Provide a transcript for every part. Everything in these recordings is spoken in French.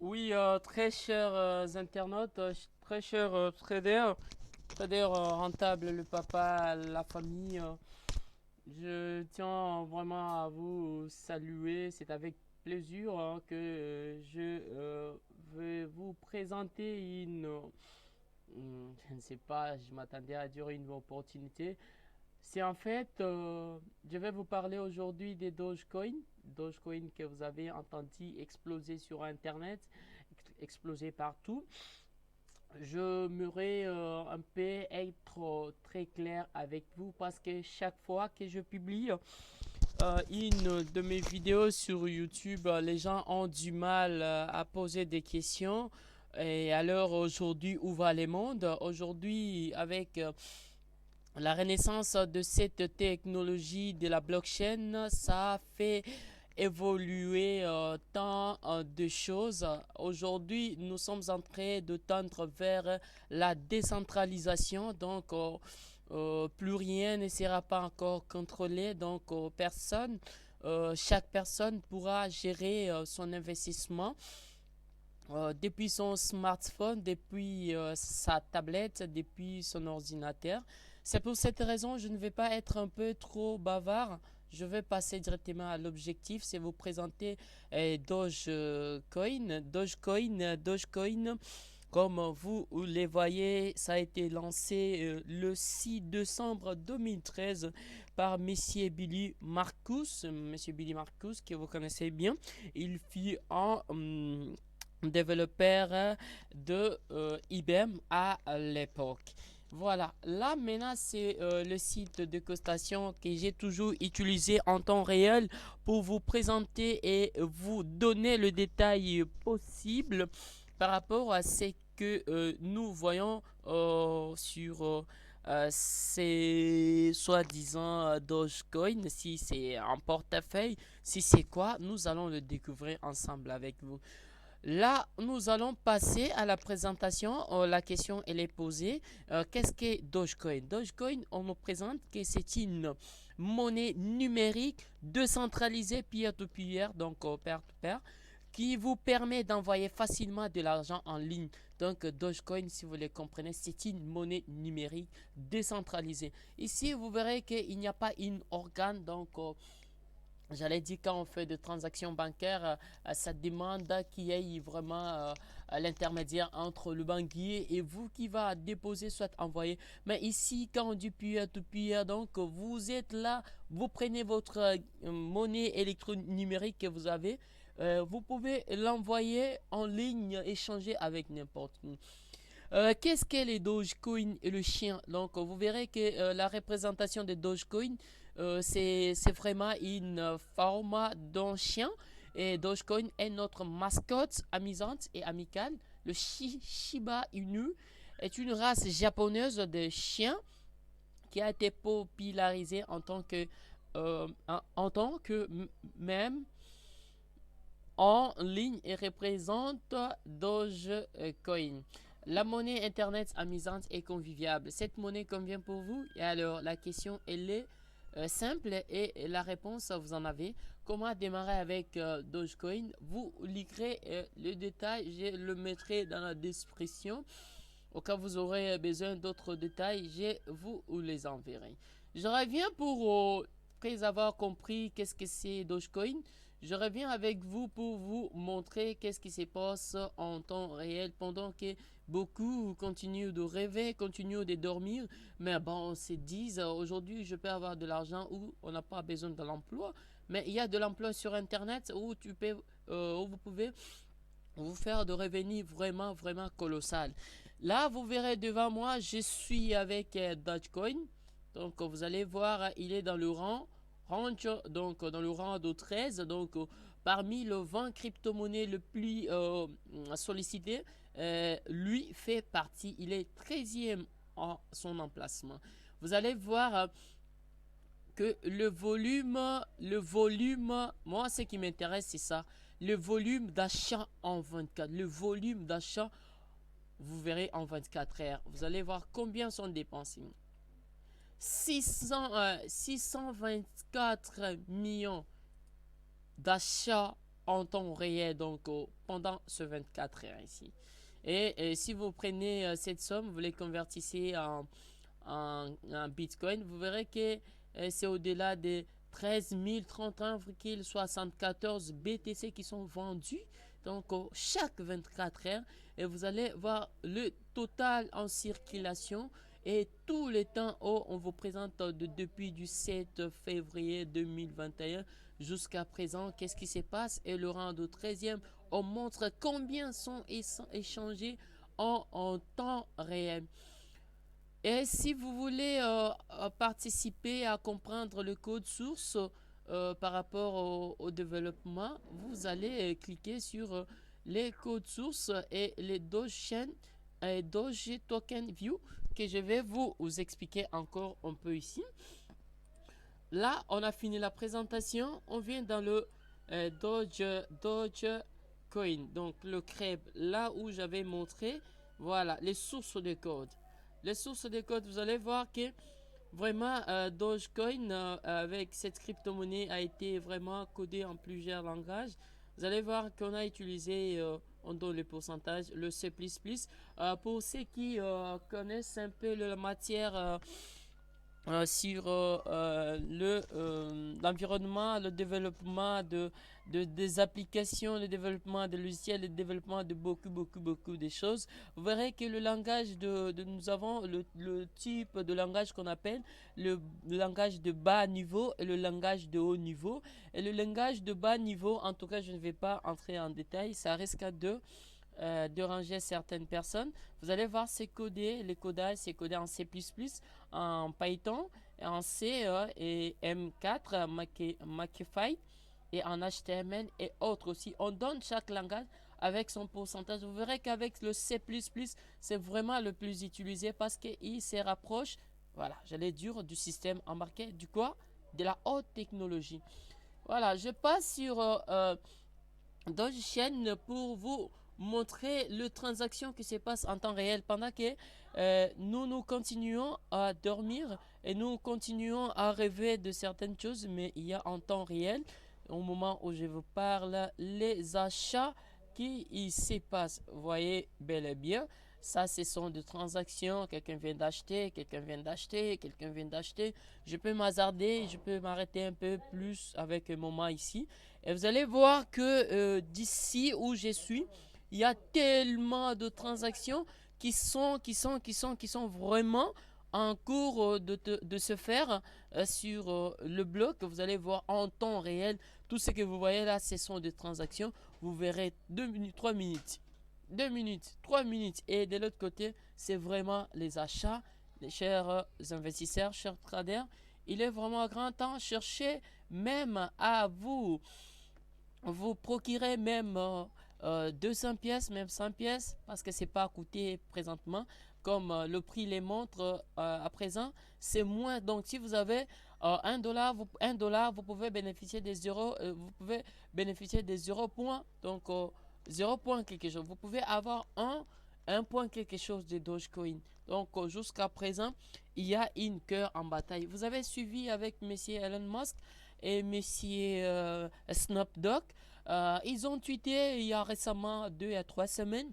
Oui, très chers internautes, très chers traders rentables, le papa, la famille, je tiens vraiment à vous saluer. C'est avec plaisir que je vais vous présenter je ne sais pas, je m'attendais à dire une opportunité. C'est en fait, je vais vous parler aujourd'hui des Dogecoin. Dogecoin que vous avez entendu exploser sur Internet, exploser partout. Je m'aimerais un peu être très clair avec vous parce que chaque fois que je publie une de mes vidéos sur YouTube, les gens ont du mal à poser des questions. Et alors aujourd'hui, où va le monde? Aujourd'hui, avec la renaissance de cette technologie de la blockchain, ça a fait évoluer tant de choses. Aujourd'hui, nous sommes en train de tendre vers la décentralisation. Donc, plus rien ne sera pas encore contrôlé. Donc, chaque personne pourra gérer son investissement depuis son smartphone, depuis sa tablette, depuis son ordinateur. C'est pour cette raison que je ne vais pas être un peu trop bavard. Je vais passer directement à l'objectif, c'est vous présenter Dogecoin. Dogecoin, comme vous les voyez, ça a été lancé le 6 décembre 2013 par Monsieur Billy Marcus. Monsieur Billy Marcus, que vous connaissez bien. Il fut un développeur de IBM à l'époque. Voilà, là maintenant c'est le site de costation que j'ai toujours utilisé en temps réel pour vous présenter et vous donner le détail possible par rapport à ce que nous voyons sur ces soi-disant Dogecoin, si c'est un portefeuille, si c'est quoi, nous allons le découvrir ensemble avec vous. Là, nous allons passer à la présentation. La question, elle est posée. Qu'est-ce que Dogecoin? Dogecoin, on nous présente que c'est une monnaie numérique décentralisée peer-to-peer, donc pair-to-pair, qui vous permet d'envoyer facilement de l'argent en ligne. Donc, Dogecoin, si vous le comprenez, c'est une monnaie numérique décentralisée. Ici, vous verrez qu'il n'y a pas une organe, donc j'allais dire quand on fait des transactions bancaires, ça demande qu'il y ait vraiment l'intermédiaire entre le banquier et vous qui va déposer soit envoyer. Mais ici, quand on dit peer-to-peer, donc vous êtes là, vous prenez votre monnaie électronumérique que vous avez, vous pouvez l'envoyer en ligne, échanger avec n'importe qui. Qu'est-ce que les Dogecoin et le chien? Donc, vous verrez que la représentation des Dogecoin, c'est vraiment une forme d'un chien. Et Dogecoin est notre mascotte amusante et amicale. Le Shiba Inu est une race japonaise de chiens qui a été popularisée en tant que même en ligne et représente Dogecoin. La monnaie internet amusante et conviviale. Cette monnaie convient pour vous? Et alors, la question, elle est simple et la réponse, vous en avez. Comment démarrer avec Dogecoin? Vous lirez le détail, je le mettrai dans la description. Au cas où vous aurez besoin d'autres détails, je vous les enverrai. Je reviens après avoir compris qu'est-ce que c'est Dogecoin. Je reviens avec vous pour vous montrer qu'est-ce qui se passe en temps réel pendant que beaucoup continuent de rêver, continuent de dormir. Mais bon, on se dit, aujourd'hui, je peux avoir de l'argent où on n'a pas besoin de l'emploi. Mais il y a de l'emploi sur Internet où vous pouvez vous faire de revenus vraiment, vraiment colossal. Là, vous verrez devant moi, je suis avec Dogecoin. Donc, vous allez voir, il est dans le range, donc dans le rang de 13. Donc, parmi les 20 crypto-monnaies le plus sollicité, lui fait partie. Il est 13e en son emplacement. Vous allez voir que le volume, moi, ce qui m'intéresse, c'est ça. Le volume d'achat en 24. Le volume d'achat, vous verrez en 24 heures. Vous allez voir combien sont dépensés. 624 millions d'achats en temps réel, donc pendant ce 24 heures ici. Et si vous prenez cette somme, vous les convertissez en Bitcoin, vous verrez que c'est au-delà de 13 031,74 BTC qui sont vendus. Donc, chaque 24 heures, et vous allez voir le total en circulation et tous les temps où on vous présente depuis du 7 février 2021 jusqu'à présent, qu'est-ce qui se passe. Et le rang de 13e, on montre combien sont échangés en temps réel. Et si vous voulez participer à comprendre le code source par rapport au développement, vous allez cliquer sur les codes sources et les Dogechain et Doge Token View que je vais vous expliquer encore un peu ici. Là, on a fini la présentation. On vient dans le Doge Coin, donc le crêpe, là où j'avais montré, voilà, les sources de code. Les sources de code, vous allez voir que vraiment Dogecoin avec cette crypto-monnaie a été vraiment codé en plusieurs langages. Vous allez voir qu'on a utilisé, on donne le pourcentage, le C++. Pour ceux qui connaissent un peu la matière sur l'environnement, le développement des applications, le développement de logiciels, le développement de beaucoup de choses. Vous verrez que le langage nous avons le type de langage qu'on appelle le langage de bas niveau et le langage de haut niveau. Et le langage de bas niveau, en tout cas, je ne vais pas entrer en détail, ça risque de déranger certaines personnes. Vous allez voir, c'est codé, les codages, c'est codé en C++, en Python, en C et M4, Makify, et en HTML et autres aussi. On donne chaque langage avec son pourcentage. Vous verrez qu'avec le C++, c'est vraiment le plus utilisé parce qu'il se rapproche, voilà, j'allais dire, du système embarqué, du quoi? De la haute technologie. Voilà, je passe sur Dogecoin pour vous montrer les transactions qui se passent en temps réel pendant que nous continuons à dormir et nous continuons à rêver de certaines choses, mais il y a en temps réel, au moment où je vous parle, les achats qui se passent. Vous voyez bel et bien, ça ce sont des transactions, quelqu'un vient d'acheter, quelqu'un vient d'acheter, quelqu'un vient d'acheter. Je peux m'hasarder, je peux m'arrêter un peu plus avec un moment ici. Et vous allez voir que d'ici où je suis, il y a tellement de transactions qui sont vraiment en cours de se faire sur le bloc. Vous allez voir en temps réel. Tout ce que vous voyez là, ce sont des transactions. Vous verrez 2 minutes, 3 minutes. 2 minutes, 3 minutes. Et de l'autre côté, c'est vraiment les achats. Les chers investisseurs, chers traders, il est vraiment grand temps de chercher même à vous procurer même 200 pièces, même 100 pièces, parce que c'est pas coûté présentement, comme le prix les montre à présent, c'est moins. Donc, si vous avez $1, vous pouvez bénéficier des 0, vous pouvez bénéficier des 0 points. Donc, 0 point quelque chose. Vous pouvez avoir un point quelque chose de Dogecoin. Donc, jusqu'à présent, il y a une cœur en bataille. Vous avez suivi avec Monsieur Elon Musk et Monsieur Snoop Dogg. Ils ont tweeté il y a récemment 2 à 3 semaines.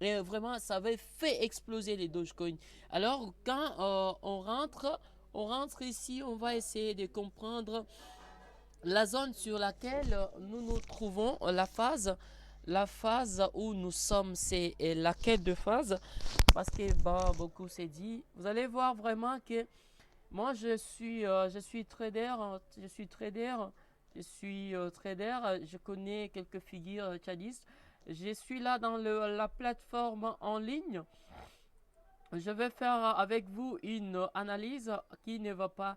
Et vraiment, ça avait fait exploser les Dogecoin. Alors, quand on rentre ici, on va essayer de comprendre la zone sur laquelle nous nous trouvons, la phase où nous sommes, c'est laquelle de phase. Parce que beaucoup s'est dit. Vous allez voir vraiment que moi, je suis trader, je connais quelques figures tchadistes. Je suis là dans la plateforme en ligne. Je vais faire avec vous une analyse qui ne va pas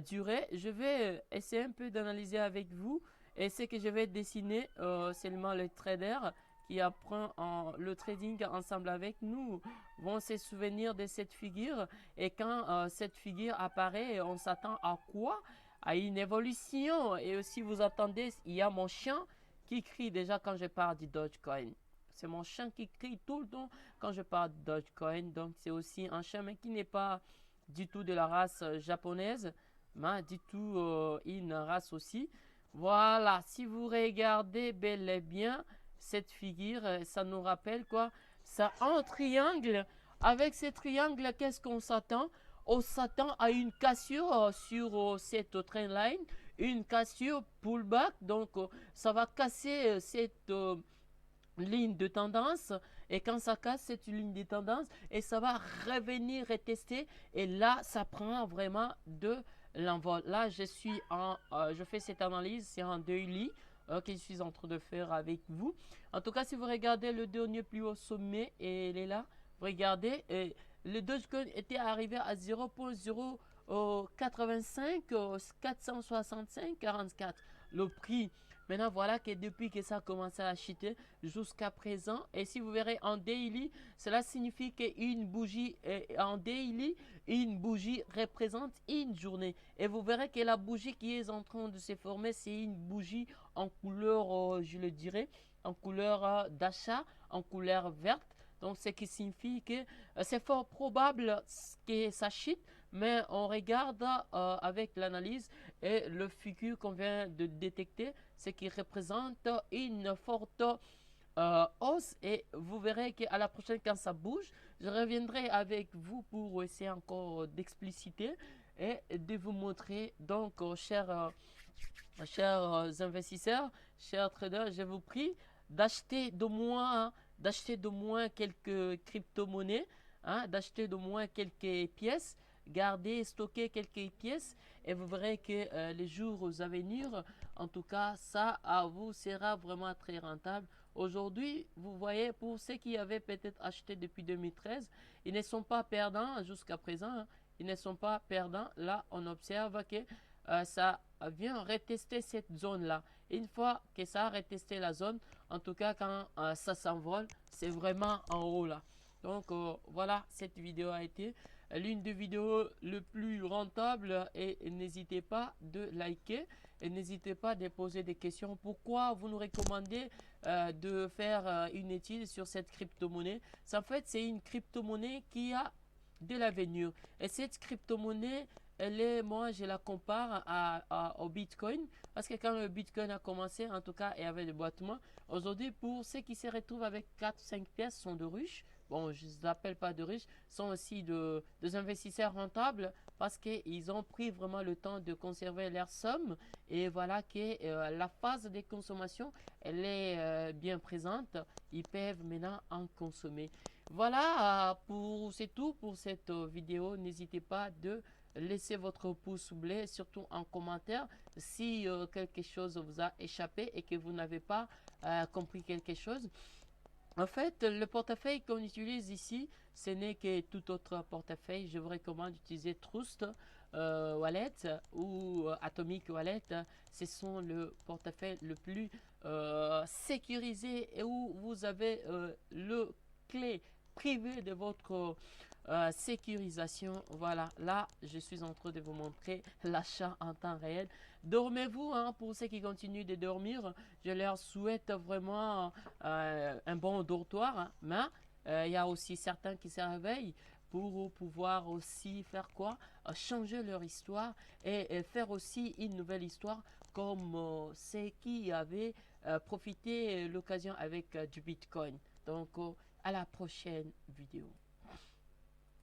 durer. Je vais essayer un peu d'analyser avec vous et ce que je vais dessiner seulement les traders qui apprend le trading ensemble avec nous vont se souvenir de cette figure et quand cette figure apparaît, on s'attend à quoi? À une évolution. Et aussi vous attendez, il y a mon chien qui crie déjà quand je parle du Dogecoin. C'est mon chien qui crie tout le temps quand je parle de Dogecoin. Donc c'est aussi un chien mais qui n'est pas du tout de la race japonaise, mais du tout une race aussi. Voilà, si vous regardez bel et bien cette figure, ça nous rappelle quoi? Ça un triangle. Avec ce triangle, qu'est-ce qu'on s'attend? On s'attend à une cassure sur cette trendline, une cassure pullback. Donc, ça va casser cette ligne de tendance, et quand ça casse cette ligne de tendance, et ça va revenir et tester, et là ça prend vraiment de l'envol. Là je fais cette analyse, c'est en daily que je suis en train de faire avec vous. En tout cas, si vous regardez le dernier plus haut sommet, et il est là, regardez, le Dogecoin était arrivé à 0.085 465 44 le prix. Maintenant, voilà que depuis que ça a commencé à chuter jusqu'à présent, et si vous verrez en daily, cela signifie qu'une bougie, en daily, une bougie représente une journée. Et vous verrez que la bougie qui est en train de se former, c'est une bougie en couleur, je le dirais, en couleur d'achat, en couleur verte. Donc, ce qui signifie que c'est fort probable que ça chute, mais on regarde avec l'analyse et le figure qu'on vient de détecter, ce qui représente une forte hausse, et vous verrez qu'à la prochaine, quand ça bouge, je reviendrai avec vous pour essayer encore d'expliciter et de vous montrer. Donc, chers investisseurs, chers traders, je vous prie d'acheter de moins quelques crypto-monnaies, hein, d'acheter de moins quelques pièces, garder, stocker quelques pièces, et vous verrez que les jours à venir, en tout cas, ça vous sera vraiment très rentable. Aujourd'hui, vous voyez, pour ceux qui avaient peut-être acheté depuis 2013, ils ne sont pas perdants jusqu'à présent, hein. Ils ne sont pas perdants. Là, on observe que ça vient retester cette zone-là. Une fois que ça a retesté la zone, en tout cas quand ça s'envole, c'est vraiment en haut là. Donc voilà, cette vidéo a été l'une des vidéos le plus rentables, et n'hésitez pas de liker et n'hésitez pas de poser des questions. Pourquoi vous nous recommandez de faire une étude sur cette crypto-monnaie? En fait, c'est une crypto-monnaie qui a de l'avenir. Et cette crypto-monnaie, moi, je la compare au Bitcoin, parce que quand le Bitcoin a commencé, en tout cas, il y avait des battements. Aujourd'hui, pour ceux qui se retrouvent avec 4-5 pièces, sont de riches. Bon, je ne les appelle pas de riches, sont aussi des investisseurs rentables, parce qu'ils ont pris vraiment le temps de conserver leur somme. Et voilà que la phase de consommation, elle est bien présente. Ils peuvent maintenant en consommer. Voilà, c'est tout pour cette vidéo. N'hésitez pas de laisser votre pouce bleu, surtout en commentaire, si quelque chose vous a échappé et que vous n'avez pas compris quelque chose. En fait, le portefeuille qu'on utilise ici, ce n'est que tout autre portefeuille. Je vous recommande d'utiliser Trust Wallet ou Atomic Wallet. Ce sont le portefeuille le plus sécurisé, et où vous avez le clé privé de votre sécurisation. Voilà, là, je suis en train de vous montrer l'achat en temps réel. Dormez-vous, hein, pour ceux qui continuent de dormir. Je leur souhaite vraiment un bon dortoir, hein, mais il y a aussi certains qui se réveillent pour pouvoir aussi faire quoi? Changer leur histoire, et faire aussi une nouvelle histoire, comme ceux qui avaient profité l'occasion avec du Bitcoin. Donc, à la prochaine vidéo.